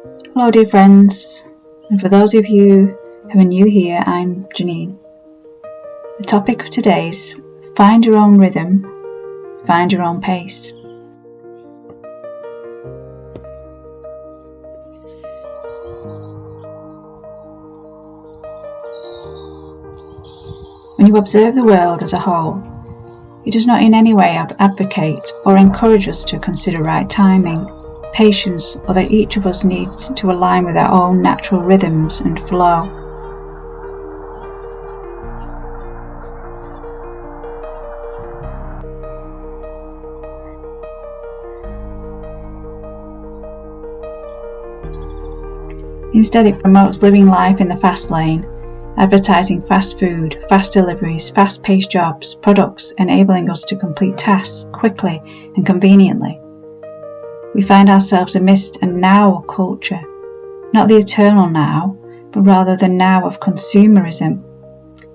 Hello dear friends, and for those of you who are new here, I'm Janine. The topic of today is find your own rhythm, find your own pace. When you observe the world as a whole, it does not in any way advocate or encourage us to consider right timing, patience, or that each of us needs to align with our own natural rhythms and flow. Instead, it promotes living life in the fast lane, advertising fast food, fast deliveries, fast-paced jobs, products, enabling us to complete tasks quickly and conveniently. We find ourselves amidst a now culture, not the eternal now, but rather the now of consumerism,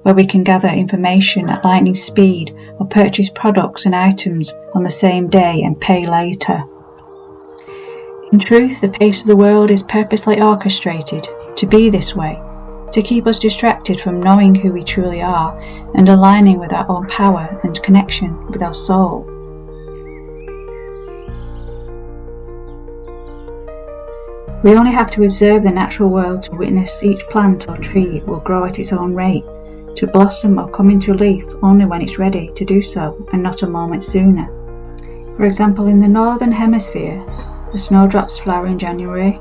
where we can gather information at lightning speed or purchase products and items on the same day and pay later. In truth, the pace of the world is purposely orchestrated to be this way, to keep us distracted from knowing who we truly are and aligning with our own power and connection with our soul. We only have to observe the natural world to witness each plant or tree will grow at its own rate, to blossom or come into leaf only when it's ready to do so and not a moment sooner. For example, in the Northern Hemisphere, the snowdrops flower in January,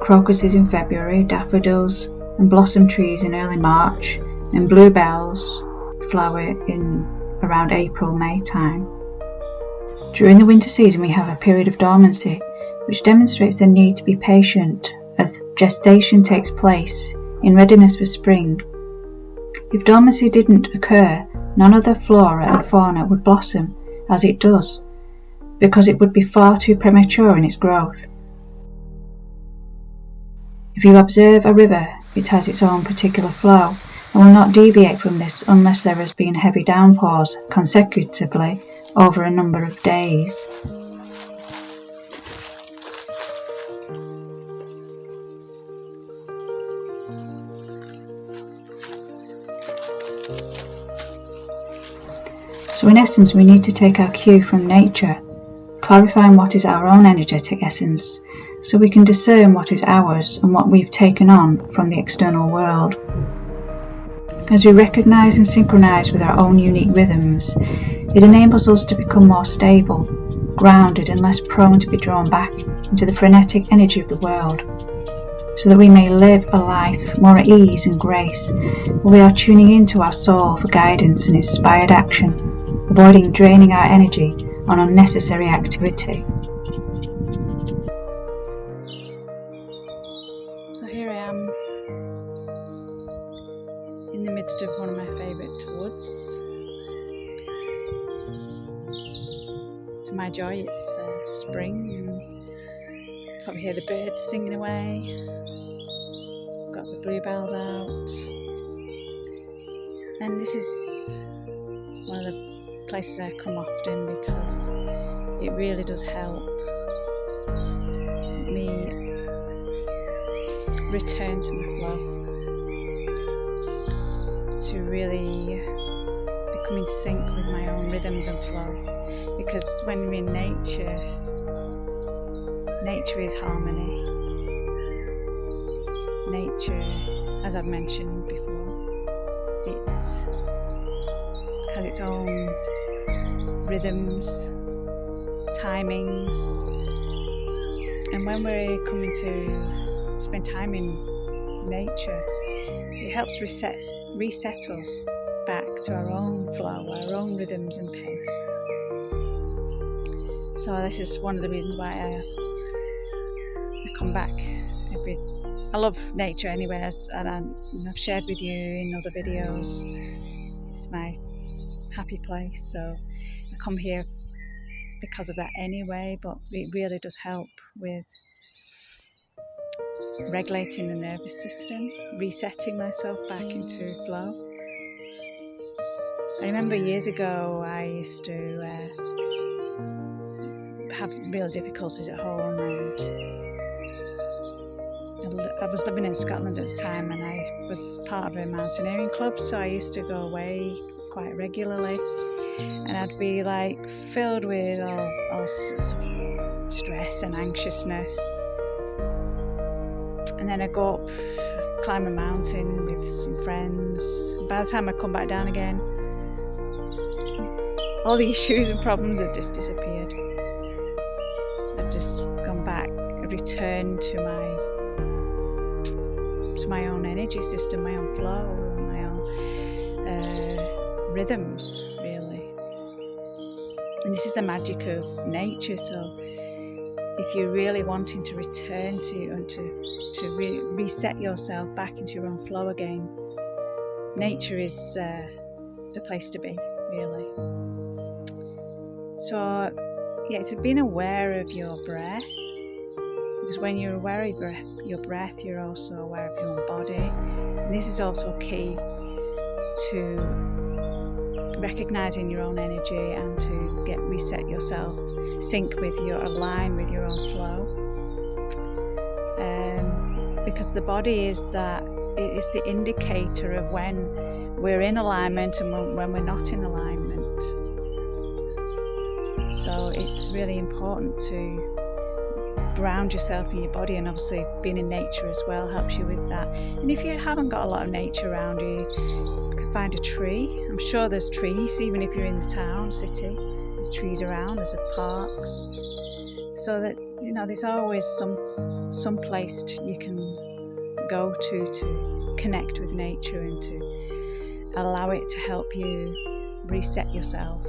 crocuses in February, daffodils and blossom trees in early March, and bluebells flower in around April-May time. During the winter season, we have a period of dormancy, which demonstrates the need to be patient as gestation takes place in readiness for spring. If dormancy didn't occur, none of the flora and fauna would blossom as it does, because it would be far too premature in its growth. If you observe a river, it has its own particular flow and will not deviate from this unless there has been heavy downpours consecutively over a number of days. So in essence, we need to take our cue from nature, clarifying what is our own energetic essence, so we can discern what is ours and what we've taken on from the external world. As we recognise and synchronise with our own unique rhythms, it enables us to become more stable, grounded and less prone to be drawn back into the frenetic energy of the world, so that we may live a life more at ease and grace, where we are tuning into our soul for guidance and inspired action, avoiding draining our energy on unnecessary activity. So here I am in the midst of one of my favourite woods. To my joy, it's spring, and you probably hear the birds singing away. Got the bluebells out, and this is one of the places I come often because it really does help me return to my flow, to really become in sync with my own rhythms and flow, because when we're in nature is harmony. Nature, as I've mentioned before, it has its own rhythms, timings, and when we're coming to spend time in nature, it helps reset us back to our own flow, our own rhythms and pace. So this is one of the reasons why I come back I love nature anyway, and I've shared with you in other videos, it's my happy place, so I come here because of that anyway, but it really does help with regulating the nervous system, resetting myself back into flow. I remember years ago I used to have real difficulties at home, and I was living in Scotland at the time, and I was part of a mountaineering club, so I used to go away quite regularly, and I'd be like filled with all sorts of stress and anxiousness. And then I'd go up, climb a mountain with some friends. By the time I come back down again, all the issues and problems had just disappeared. I'd just gone back, returned to my own energy system, my own flow, my own rhythms, really. And this is the magic of nature. So if you're really wanting to return to and to reset yourself back into your own flow again, nature is the place to be, really. So yeah, it's being aware of your breath, because when you're aware of your breath, you're also aware of your own body. And this is also key to recognizing your own energy and to reset yourself, align with your own flow. Because the body is the indicator of when we're in alignment and when we're not in alignment. So it's really important to ground yourself in your body, and obviously being in nature as well helps you with that. And if you haven't got a lot of nature around you, you can find a tree. I'm sure there's trees, even if you're in the city, there's trees around, there's parks. So that, there's always some place you can go to connect with nature and to allow it to help you reset yourself.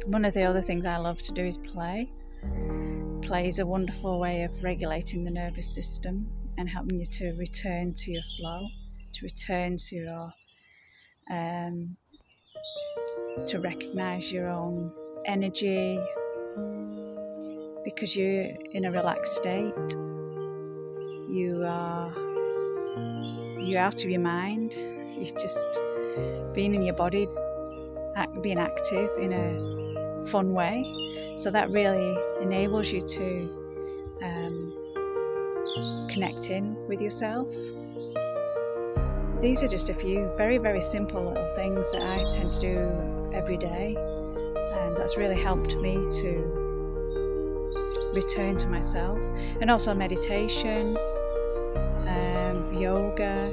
One of the other things I love to do is play. Play is a wonderful way of regulating the nervous system and helping you to return to your flow, to return to your, to recognize your own energy, because you're in a relaxed state. You're out of your mind. You're just being in your body, being active in a fun way. So that really enables you to connect in with yourself. These are just a few very, very simple little things that I tend to do every day, and that's really helped me to return to myself. And also meditation, yoga.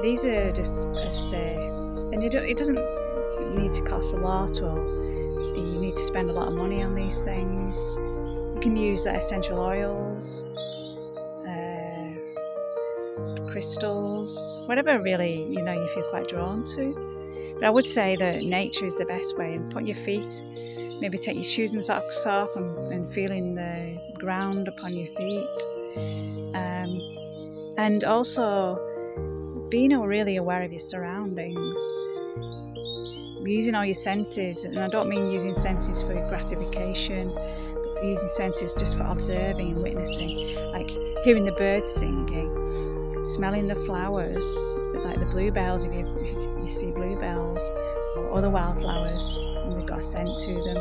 These are just, as I say, and it doesn't need to cost a lot, or you need to spend a lot of money on these things. You can use essential oils, crystals, whatever really you feel quite drawn to. But I would say that nature is the best way. And put your feet, maybe take your shoes and socks off and feeling the ground upon your feet. And also being really aware of your surroundings. Using all your senses, and I don't mean using senses for gratification, but using senses just for observing and witnessing, like hearing the birds singing, smelling the flowers, like the bluebells, if you see bluebells, or other wildflowers, and they've got a scent to them.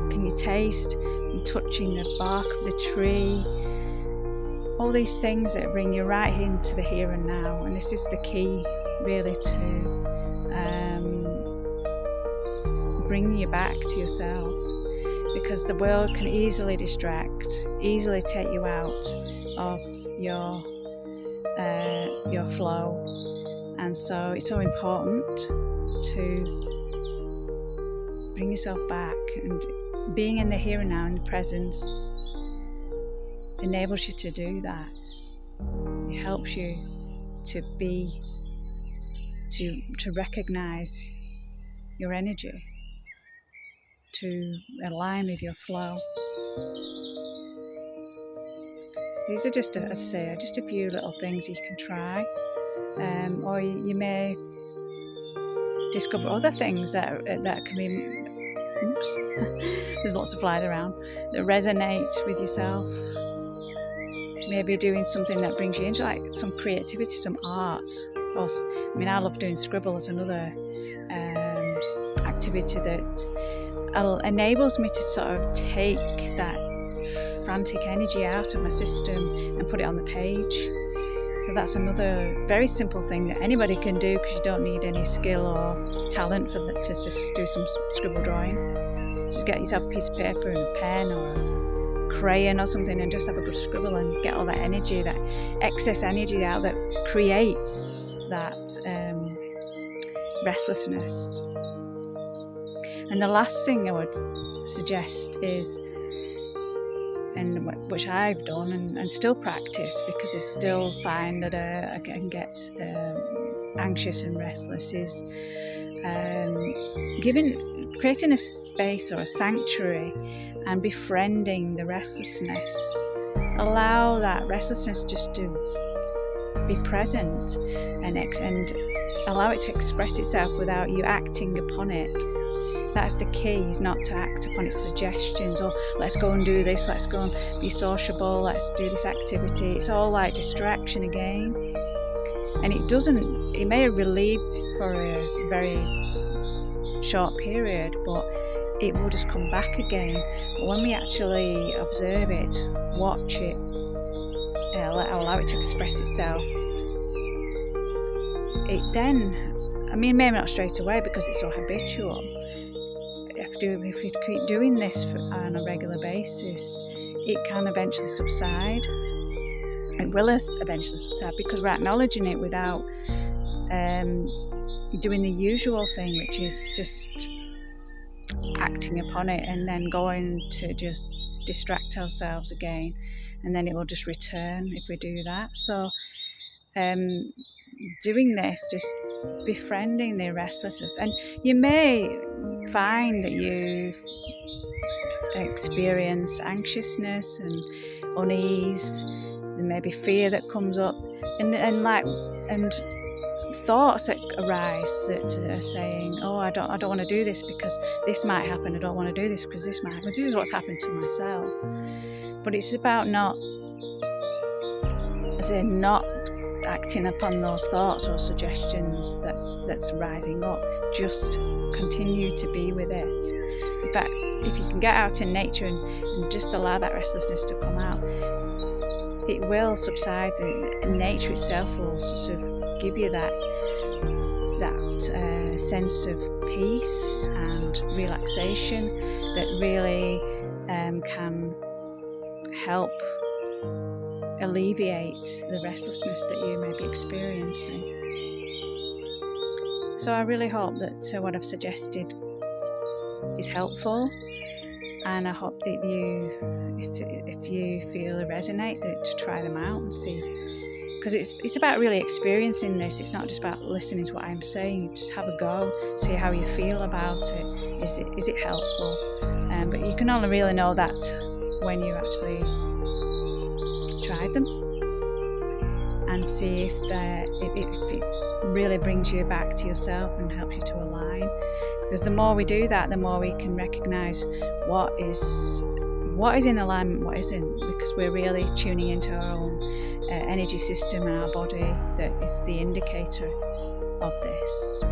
Can you taste and touching the bark of the tree? All these things that bring you right into the here and now. And this is the key, really, to bringing you back to yourself, because the world can easily distract, easily take you out of your flow. And so it's so important to bring yourself back, and being in the here and now, in the presence, enables you to do that. It helps you to recognize your energy, to align with your flow. So these are just, as I say, just a few little things you can try, or you may discover other things that can be. Oops, there's lots of flies around that resonate with yourself. Maybe doing something that brings you into, like, some creativity, some art. I love doing scribble as another activity that enables me to sort of take that frantic energy out of my system and put it on the page. So that's another very simple thing that anybody can do, because you don't need any skill or talent to just do some scribble drawing. Just get yourself a piece of paper and a pen or a crayon or something and just have a good scribble and get all that energy, that excess energy out that creates that restlessness. And the last thing I would suggest is, and which I've done and still practice, because I still find that I can get anxious and restless, is creating a space or a sanctuary and befriending the restlessness. Allow that restlessness just to be present and allow it to express itself without you acting upon it. That's the key, is not to act upon its suggestions, or let's go and do this, let's go and be sociable, let's do this activity. It's all like distraction again. And it may relieve for a very short period, but it will just come back again. But when we actually observe it, watch it, allow it to express itself, it then, maybe not straight away because it's so habitual. If we keep doing this on a regular basis, it can eventually subside. It will eventually subside because we're acknowledging it without doing the usual thing, which is just acting upon it and then going to just distract ourselves again, and then it will just return if we do that. So doing this, just befriending the restlessness, and you may find that you experience anxiousness and unease, there may be fear that comes up, and thoughts that arise that are saying, oh, I don't want to do this because this might happen, I don't want to do this because this might happen. This is what's happened to myself. But it's about not acting upon those thoughts or suggestions that's rising up. Just continue to be with it. In fact, if you can get out in nature and just allow that restlessness to come out, it will subside. Nature itself will sort of give you that sense of peace and relaxation that really can help alleviate the restlessness that you may be experiencing. So I really hope that what I've suggested is helpful, and I hope that if you feel they resonate, to try them out and see, because it's about really experiencing this. It's not just about listening to what I'm saying. Just have a go, see how you feel about it. Is it helpful? But you can only really know that when you actually try them and see if it really brings you back to yourself and helps you to align. Because the more we do that, the more we can recognize what is in alignment, what isn't, because we're really tuning into our own energy system and our body that is the indicator of this.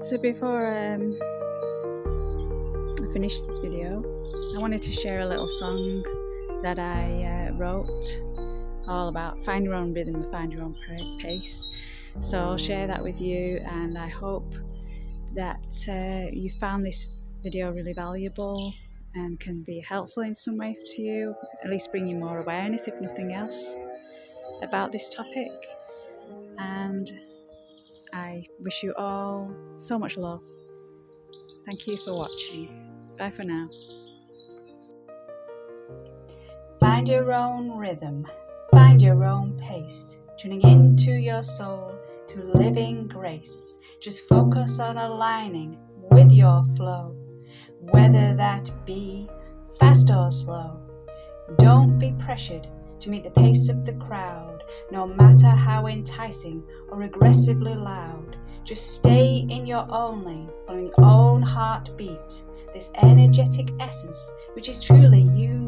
So before I finish this video, I wanted to share a little song that I wrote, all about find your own rhythm and find your own pace. So I'll share that with you, and I hope that you found this video really valuable and can be helpful in some way to you, at least bring you more awareness, if nothing else, about this topic. And I wish you all so much love. Thank you for watching. Bye for now. Find your own rhythm, find your own pace, tuning into your soul to living grace. Just focus on aligning with your flow, whether that be fast or slow. Don't be pressured to meet the pace of the crowd, no matter how enticing or aggressively loud. Just stay in your own lane, on your own heartbeat. this energetic essence, which is truly you